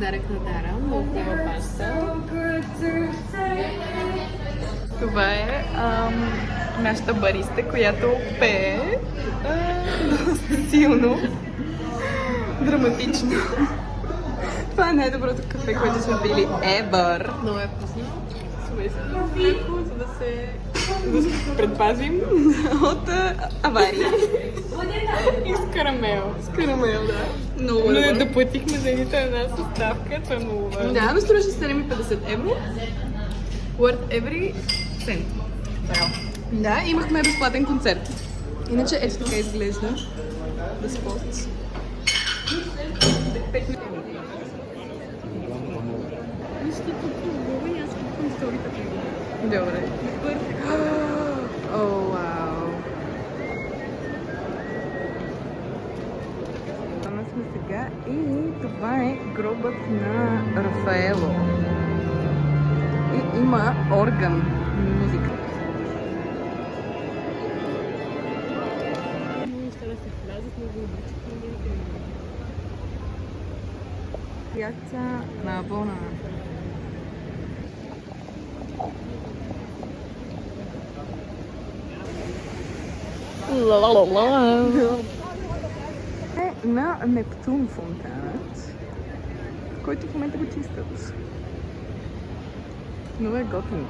подарък на Дара. Много хубава паста. Това е нашата бариста, която пее силно, драматично. Това е най-доброто кафе, което сме пили ever. Много е вкусно. Съвестно пико, за да се предпазим от аварии. И с карамел. С карамел, да. Много добре. Но доплатихме за една съставка, това е много важно. Да, но струваше 7,50 евро. Worth every cent. Браво. Да, имахме безплатен концерт. Иначе ето така изглежда. The spots. Добре. О, вау. Това сме сега и това е гробът на Рафаело. И има орган музика. Piazza Navona. На Нептун фонтанът, който в момента го чистят. Но е готин.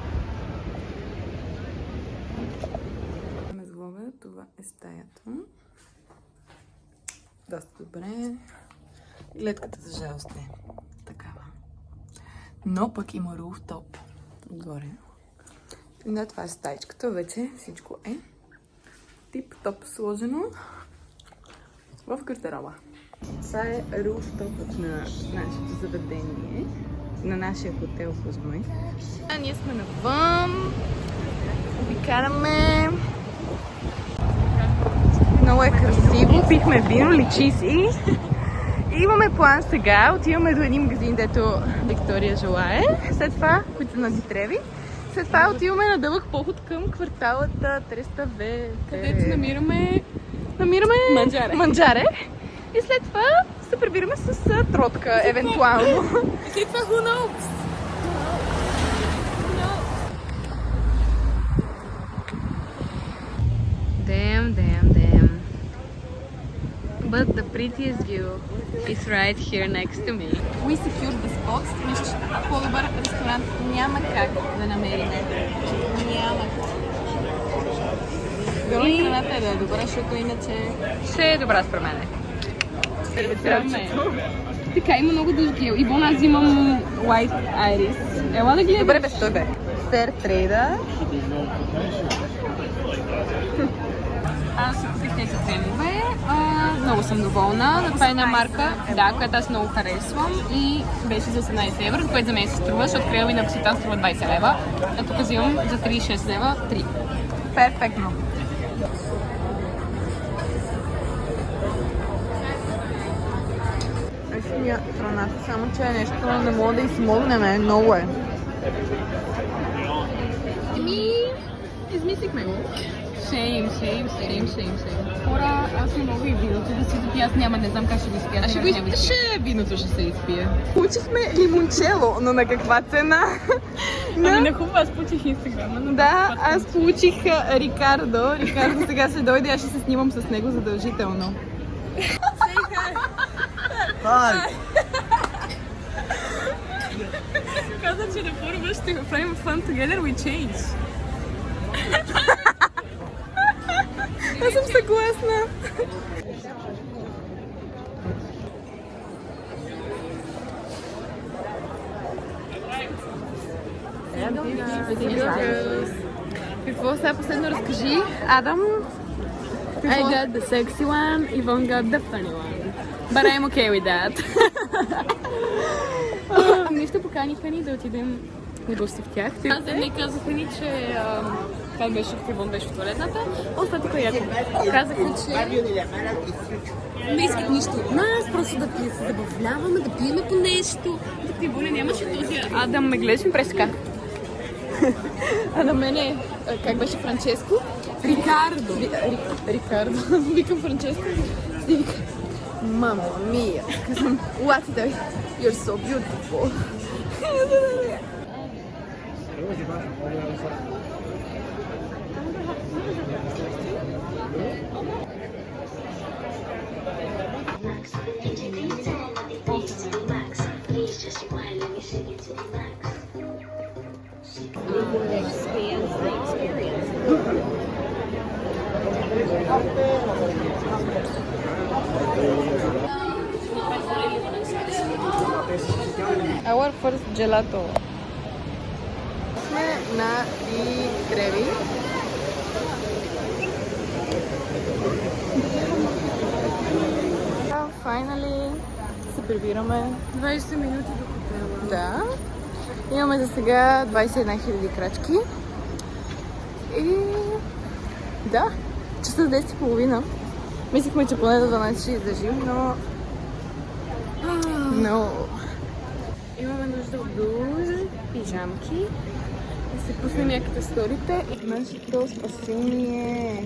Мезлове, това е стаята. Доста добре. Гледката за жалост е такава. Но пък има руфтоп отгоре. И да, това е стаичката. Вече всичко е тип-топ сложено в гардероба. Това е руфтопът на нашето заведение, на нашия хотел в Козмой. А ние сме навън, обикараме. Много е красиво, пихме вино, личи си. И имаме план сега, отиваме до един магазин, дето Виктория желае. След това, които са на Дитреви. След това отиваме на дълъг поход към кварталата 300В, където намираме манджаре. И след това се прибираме с тротка, евентуално. И след това who knows? Damn. But the prettiest view is right here next to me. We secured the spots. Мисля, че по-добър ресторант няма как да намерим. Няма как. Дори храната е да е добра, защото иначе ще е добра според мен. Така, има много дъжгил. Ивон, аз имам White Iris. Ела да гледам. Добре, без той бе. Fair Trader. Аз си купих тези кремове. Много съм доволна. Това е една марка, да, която аз много харесвам и беше за 17 евро, което за мен се струва, защото кремови на Окситан струва 20 лева, а тук взимам за 36 лева 3. Перфектно. Храната, само че е нещо не мога да измогнем, много е. Измислихме го. Shame. Хора, аз не мога и виното да си допия, аз няма, не знам как ще го изпия. Виното ще се изпие. Получихме лимончело, но на каква цена? Ами на хубаво, аз получих Инстаграма. Да, аз получих Рикардо. Рикардо сега се дойде, аз ще се снимам с него задължително. Каза, че на първо ще го правим fun together we change. Аз съм съгласна. Какво сега последно разкажи, Адам? I got the sexy one, Yvonne got the funny one. But I'm okay with that. Ние ще поканиха ни да отидем на гости в тях. Не казаха ни, че как беше, Ивон беше в туалетната. Остатъка яко. Казаха, че не искат нищо от нас, просто да се забавляваме, да пиеме по нещо. Да Ивоне нямаше този Адам ме гледаш ми през така. А на мене, как беше Франческо? Рикардо. Рикардо. Викам Франческо. Mamma mia. What the... You're so beautiful. Expands the experience. I work for gelato. Сме на Ди Треви. Finally се прибираме. 20 минути до хотела. Да. Имаме за сега 21 000 крачки. И да, часа 10:30. Мислихме, че поне до 12 ще издържим, но... Имаме нужда от душ, пижамки. Да се пуснем някаките сторите. Нашето спасение.